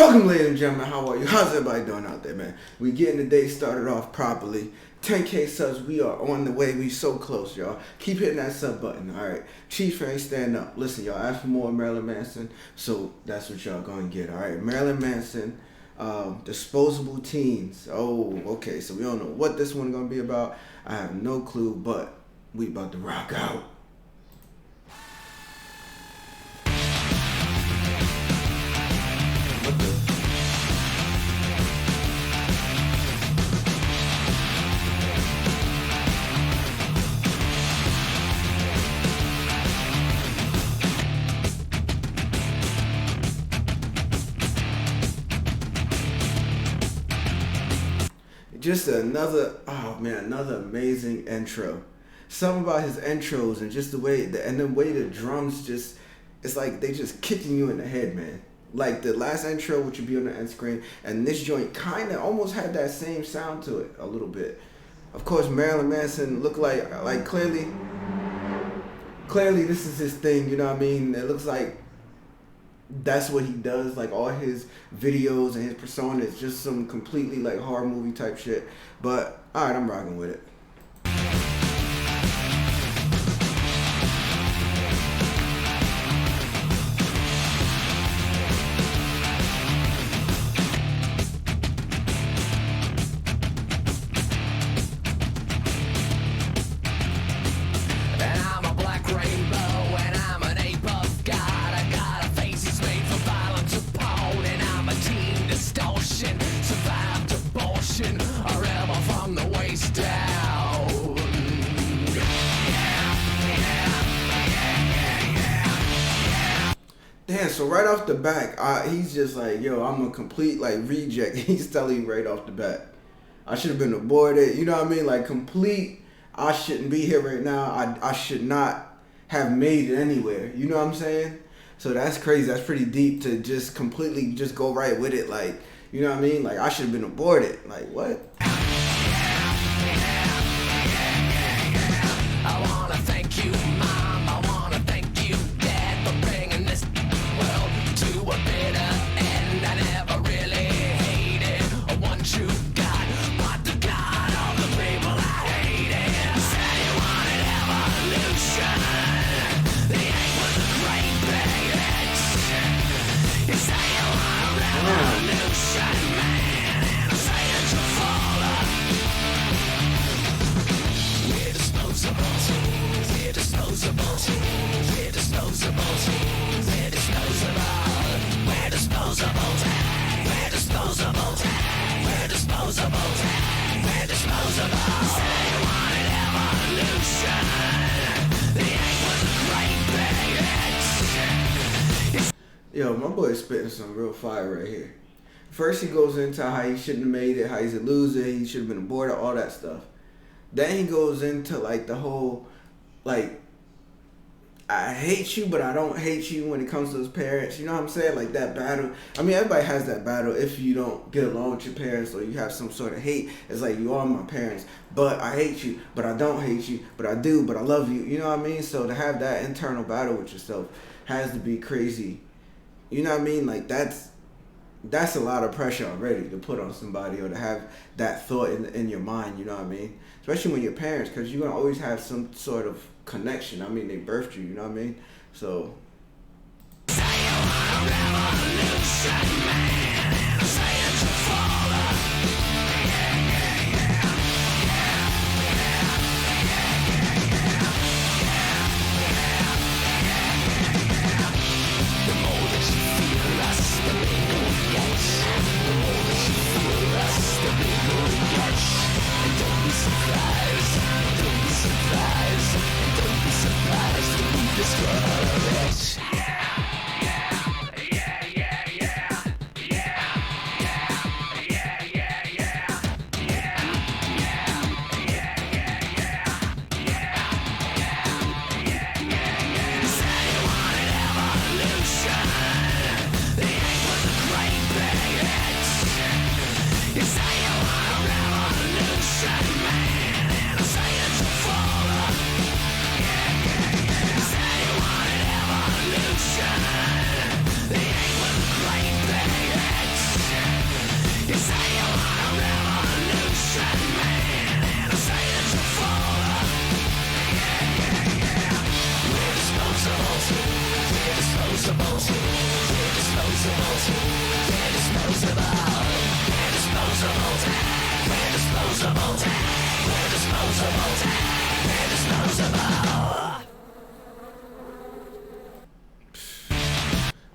Welcome, ladies and gentlemen. How are you? How's everybody doing out there, man? We getting the day started off properly. 10K subs. We are on the way. We so close, y'all. Keep hitting that sub button. All right. Chief fans, stand up. Listen, y'all. Ask for more Marilyn Manson, so that's what y'all gonna get. All right. Marilyn Manson, Disposable Teens. Oh, okay. So we don't know what this one gonna be about. I have no clue, but we about to rock out. Just another amazing intro. Something about his intros and just the way the drums just, it's like they just kicking you in the head, man. Like the last intro, which would be on the end screen, and this joint kind of almost had that same sound to it a little bit. Of course, Marilyn Manson looked like clearly this is his thing. You know what I mean? It looks like that's what he does. Like all his videos and his persona is just some completely like horror movie type shit. But all right, I'm rocking with it. Damn, so right off the bat, he's just like, yo, I'm a complete like reject. He's telling you right off the bat. I should have been aborted. You know what I mean? Like complete, I shouldn't be here right now. I should not have made it anywhere. You know what I'm saying? So that's crazy. That's pretty deep to just completely just go right with it. Like, you know what I mean? Like I should have been aborted. Like what? I wanna thank you, Mom. I wanna thank you, Dad, for bringing this world to a bitter end. I never really hated one true God, but the God of the people I hated. You said you wanted evolution. The ape was a great big hit. You say you want a revolution, man, and I say that you're full of. We're disposable. We're disposable. We're disposable. We're disposable. We're disposable. We're disposable. We're disposable. We're disposable. Say you wanted evolution. The ape was a great big hit. Yo, my boy spitting some real fire right here. First he goes into how he shouldn't have made it, how he's a loser, he should have been aborted, all that stuff. Then he goes into like the whole, like, I hate you, but I don't hate you when it comes to his parents. You know what I'm saying? Like that battle. I mean, everybody has that battle if you don't get along with your parents or you have some sort of hate. It's like, you are my parents, but I hate you, but I don't hate you, but I do, but I love you. You know what I mean? So to have that internal battle with yourself has to be crazy. You know what I mean? Like that's a lot of pressure already to put on somebody or to have that thought in your mind, you know what I mean? Especially when you're parents, because you're going to always have some sort of connection. I mean, they birthed you, you know what I mean? So. Say you want a revolution, man, and I say that you're full of. The more that you feel us, the bigger we get. The more that you feel us, the bigger we get. And don't be surprised, don't be surprised, don't be surprised when we discover it.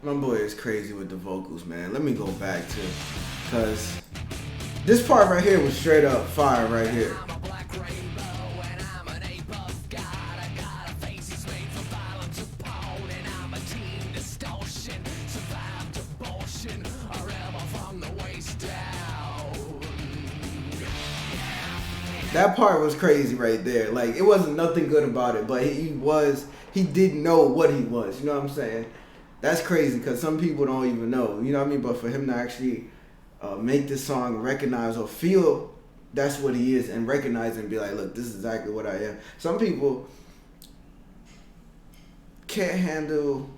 My boy is crazy with the vocals, man. Let me go back to, cause this part right here was straight up fire right here. That part was crazy right there. Like, it wasn't nothing good about it, but he did know what he was. You know what I'm saying? That's crazy because some people don't even know. You know what I mean? But for him to actually make this song recognize or feel that's what he is and recognize and be like, look, this is exactly what I am. Some people can't handle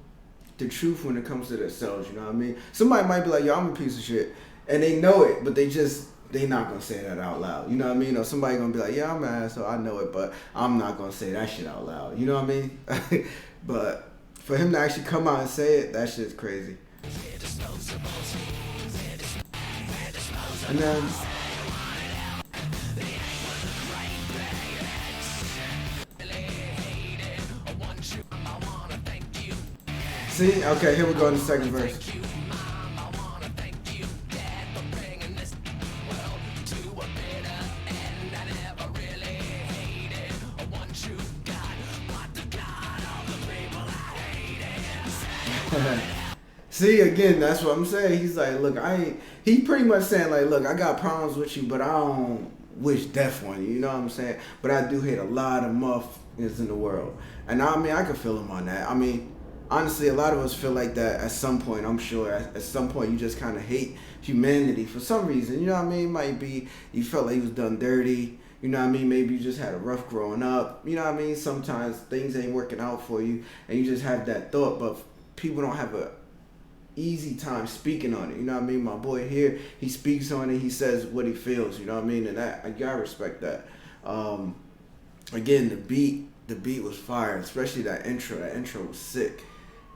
the truth when it comes to themselves. You know what I mean? Somebody might be like, yo, I'm a piece of shit. And they know it, but they not gonna say that out loud. You know what I mean? Or somebody gonna be like, yeah, I'm an asshole, I know it, but I'm not gonna say that shit out loud. You know what I mean? But for him to actually come out and say it, that shit's crazy. And then see, okay, here we go in the second verse. See, again, that's what I'm saying. He's like, look, he pretty much saying like, look, I got problems with you, but I don't wish death on you. You know what I'm saying? But I do hate a lot of motherfuckers in the world. And I mean, I can feel him on that. I mean, honestly, a lot of us feel like that at some point, I'm sure. At some point, you just kind of hate humanity for some reason. You know what I mean? It might be you felt like you was done dirty. You know what I mean? Maybe you just had a rough growing up. You know what I mean? Sometimes things ain't working out for you, and you just have that thought. But people don't have a easy time speaking on it. You know what I mean? My boy here, he speaks on it. He says what he feels. You know what I mean? And that, I gotta respect that. Again, the beat was fire, especially that intro. That intro was sick.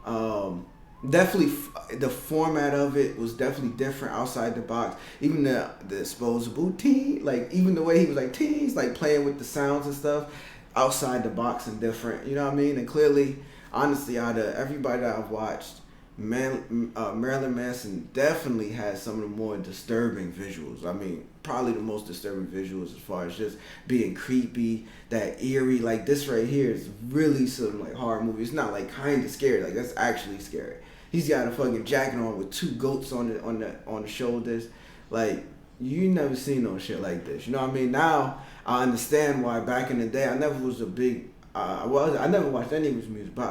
Definitely, the format of it was definitely different, outside the box. Even the disposable tea, like even the way he was like teens, like playing with the sounds and stuff, outside the box and different. You know what I mean? And clearly, honestly, out of everybody that I've watched, Marilyn Manson definitely has some of the more disturbing visuals. I mean, probably the most disturbing visuals as far as just being creepy, that eerie. Like this right here is really some like horror movie. It's not like kind of scary. Like that's actually scary. He's got a fucking jacket on with two goats on the shoulders. Like you never seen no shit like this. You know what I mean? Now I understand why back in the day I never was a big. I never watched any of his music, but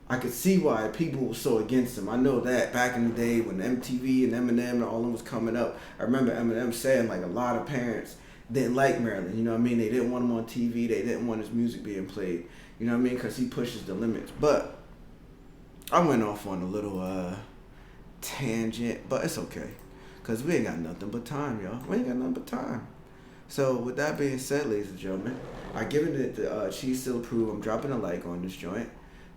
I could see why people were so against him. I know that back in the day when MTV and Eminem and all of them was coming up, I remember Eminem saying like a lot of parents didn't like Marilyn. You know what I mean? They didn't want him on TV. They didn't want his music being played. You know what I mean? Because he pushes the limits. But I went off on a little tangent, but it's okay. Because we ain't got nothing but time, y'all. We ain't got nothing but time. So with that being said, ladies and gentlemen, I given it the Cheese Still Approve. I'm dropping a like on this joint.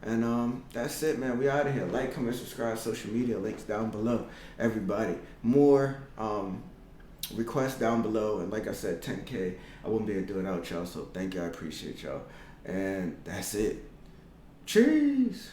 And that's it, man. We out of here. Like, comment, subscribe, social media links down below. Everybody, more requests down below. And like I said, 10K. I wouldn't be able to do it without y'all. So thank you. I appreciate y'all. And that's it. Cheese.